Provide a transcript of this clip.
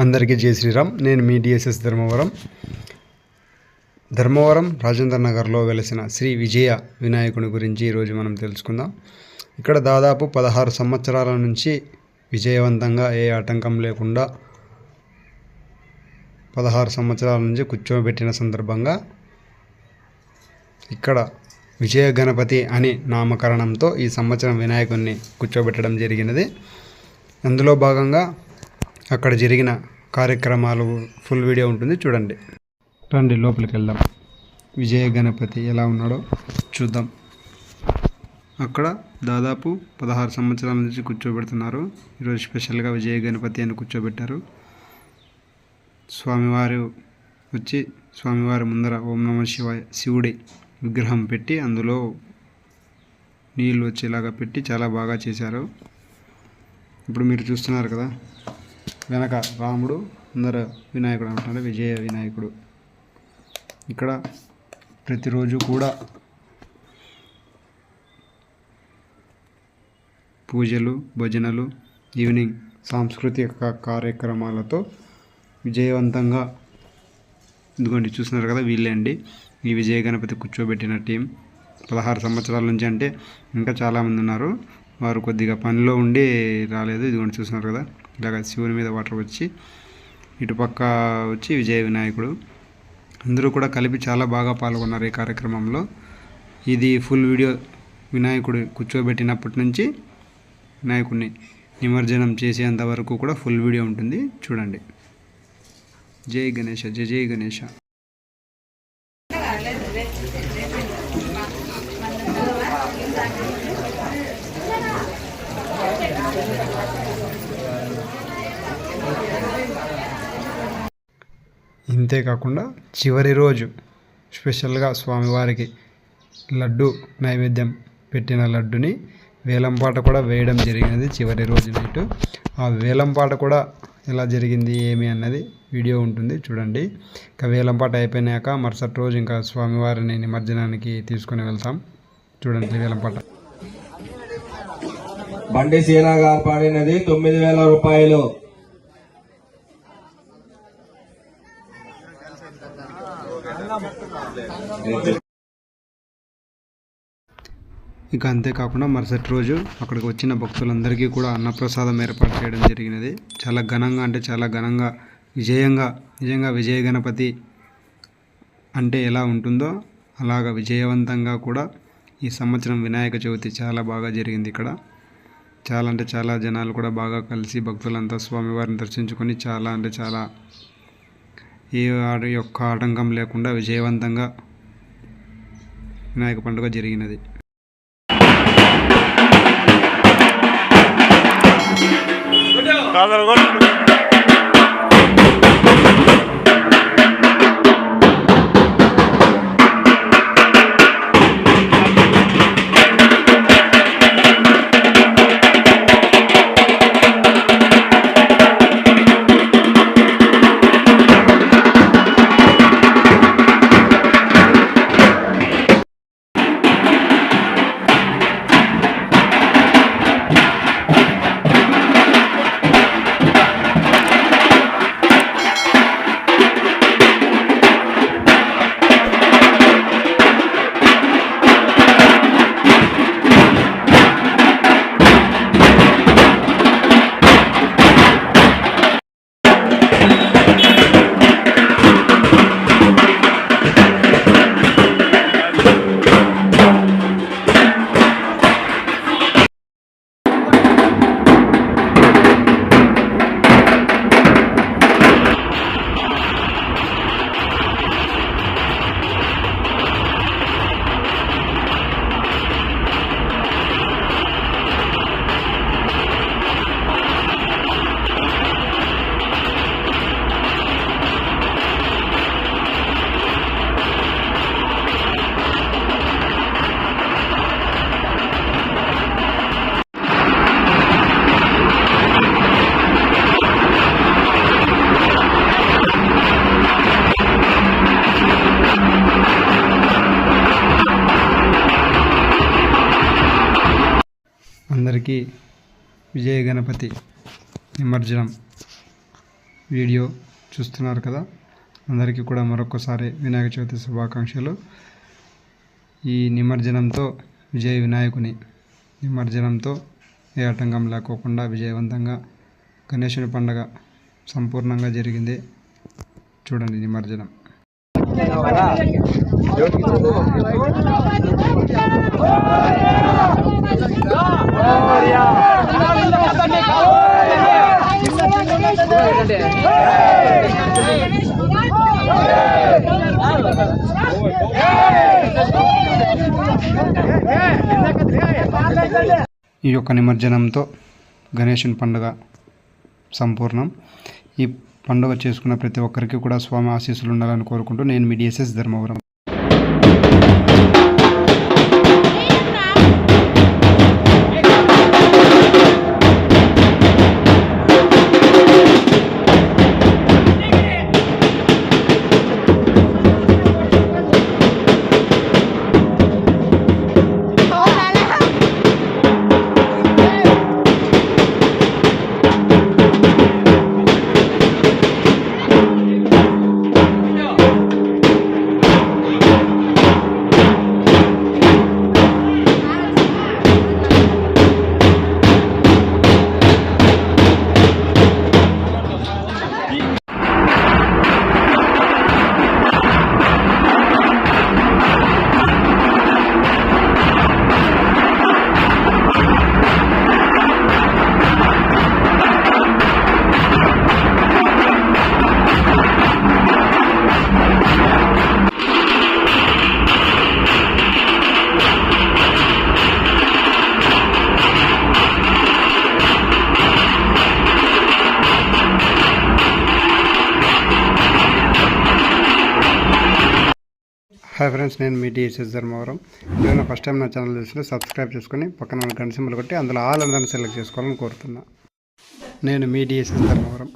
అందరికీ జై శ్రీరామ్. నేను మీ డిఎస్ఎస్ ధర్మవరం రాజేంద్ర నగర్లో వెలసిన శ్రీ విజయ వినాయకుని గురించి ఈరోజు మనం తెలుసుకుందాం. ఇక్కడ దాదాపు 16 సంవత్సరాల నుంచి విజయవంతంగా ఏ ఆటంకం లేకుండా 16 సంవత్సరాల నుంచి కూర్చోబెట్టిన సందర్భంగా ఇక్కడ విజయ గణపతి అని నామకరణంతో ఈ సంవత్సరం వినాయకుడిని కూర్చోబెట్టడం జరిగినది. అందులో భాగంగా అక్కడ జరిగిన కార్యక్రమాలు ఫుల్ వీడియో ఉంటుంది, చూడండి. రండి లోపలికి వెళ్దాం. విజయ గణపతి ఎలా ఉన్నాడో చూద్దాం. అక్కడ దాదాపు 16 సంవత్సరాల నుంచి కూర్చోబెడుతున్నారు. ఈరోజు స్పెషల్గా విజయ గణపతి అని కూర్చోబెట్టారు. స్వామివారు వచ్చి స్వామివారి ముందర ఓం నమః శివాయ శివుడి విగ్రహం పెట్టి అందులో నీళ్ళు వచ్చేలాగా పెట్టి చాలా బాగా చేశారు. ఇప్పుడు మీరు చూస్తున్నారు కదా, వెనక రాముడు, ముందర వినాయకుడు అంటున్నారు, విజయ వినాయకుడు. ఇక్కడ ప్రతిరోజు కూడా పూజలు, భజనలు, ఈవినింగ్ సాంస్కృతిక కార్యక్రమాలతో విజయవంతంగా, ఇదిగోండి చూస్తున్నారు కదా, వీళ్ళే అండి ఈ విజయ గణపతి కూర్చోబెట్టిన టీం. 16 సంవత్సరాల నుంచి, అంటే ఇంకా చాలామంది ఉన్నారు. వారు కొద్దిగా పనిలో ఉండి రాలేదు. ఇదిగోండి చూస్తున్నారు కదా, ఇలాగ శివుని మీద వాటర్ వచ్చి ఇటుపక్క వచ్చి విజయ వినాయకుడు. అందరూ కూడా కలిపి చాలా బాగా పాల్గొన్నారు ఈ కార్యక్రమంలో. ఇది ఫుల్ వీడియో వినాయకుడు కూర్చోబెట్టినప్పటి నుంచి వినాయకుడిని నిమజ్జనం చేసేంత వరకు కూడా ఫుల్ వీడియో ఉంటుంది, చూడండి. జై గణేష, జై జై గణేష. ఇంతేకాకుండా చివరి రోజు స్పెషల్గా స్వామివారికి లడ్డు నైవేద్యం పెట్టిన లడ్డుని వేలంపాట కూడా వేయడం జరిగినది చివరి రోజు నైటు. ఆ వేలంపాట కూడా ఎలా జరిగింది ఏమి అన్నది వీడియో ఉంటుంది, చూడండి. ఇంకా వేలంపాట అయిపోయినాక మరుసటి రోజు ఇంకా స్వామివారిని నిమజ్జనానికి తీసుకుని వెళ్తాం, చూడండి వేలంపాట. బండి సీనా గారు పాడినది 9,000 రూపాయలు. ఇక అంతేకాకుండా మరుసటి రోజు అక్కడికి వచ్చిన భక్తులందరికీ కూడా అన్నప్రసాదం ఏర్పాటు చేయడం జరిగినది. చాలా ఘనంగా, అంటే చాలా ఘనంగా, నిజంగా విజయ గణపతి అంటే ఎలా ఉంటుందో అలాగా విజయవంతంగా కూడా ఈ సంవత్సరం వినాయక చవితి చాలా బాగా జరిగింది. ఇక్కడ చాలా అంటే చాలా జనాలు కూడా బాగా కలిసి భక్తులంతా స్వామివారిని దర్శించుకొని చాలా అంటే చాలా ఏ యొక్క ఆటంకం లేకుండా విజయవంతంగా వినాయక పండుగ జరిగినది. అందరికీ విజయ గణపతి నిమజ్జనం వీడియో చూస్తున్నారు కదా, అందరికీ కూడా మరొకసారి వినాయక చవితి శుభాకాంక్షలు. ఈ నిమజ్జనంతో విజయ వినాయకుని నిమజ్జనంతో ఏ ఆటంకం లేకోకుండా విజయవంతంగా గణేశుని పండుగ సంపూర్ణంగా జరిగింది. చూడండి నిమజ్జనం. ఈ యొక్క నిమజ్జనంతో గణేశుని పండుగ సంపూర్ణం. ఈ పండుగ చేసుకున్న ప్రతి ఒక్కరికి కూడా స్వామి ఆశీస్సులు ఉండాలని కోరుకుంటూ నేను మీ డిఎస్ఎస్ ధర్మవరం. హాయ్ ఫ్రెండ్స్, నేను మీ డిఎస్ఎస్ ధర్మవరం. నేను ఫస్ట్ టైం నా ఛానల్ చూస్తే సబ్స్క్రైబ్ చేసుకొని పక్కన గంట సింబల్ కొట్టి అందులో ఆల్ అందరిని సెలెక్ట్ చేసుకోవాలని కోరుతున్నా. నేను మీ డిఎస్ఎస్ ధర్మవరం.